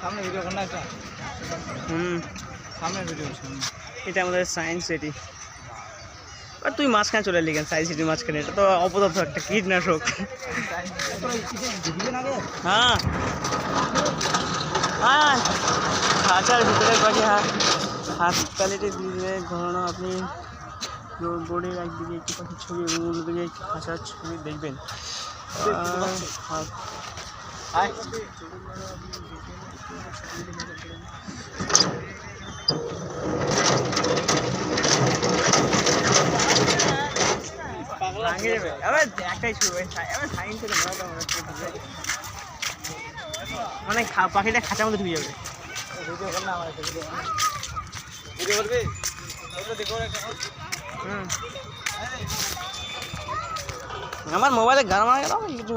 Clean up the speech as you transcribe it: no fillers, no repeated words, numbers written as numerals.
সামনে ভিডিও করনা একটা সামনে ভিডিও এটা আমাদের সায়েন্স সিটি। আর তুই মাঝখানে চলে এলি কেন? সায়েন্স সিটির মাঝখানে, এটা তো অপদার্থ একটা কীটনাশক। হ্যাঁ হ্যাঁ, খাঁচার ভিতরে পাখি হাসপাতালিটি দিয়ে ঘোরানো। আপনি বোর্ডের একদিকে একটি পাখির ছবি এবং অন্যদিকে একটি খাঁচার ছবি দেখবেন। একটাই ছবি মানে পাখিটা খাঁচার মধ্যে ঢুকে যাবে। আমার মোবাইলে গান মারা গেল কিছু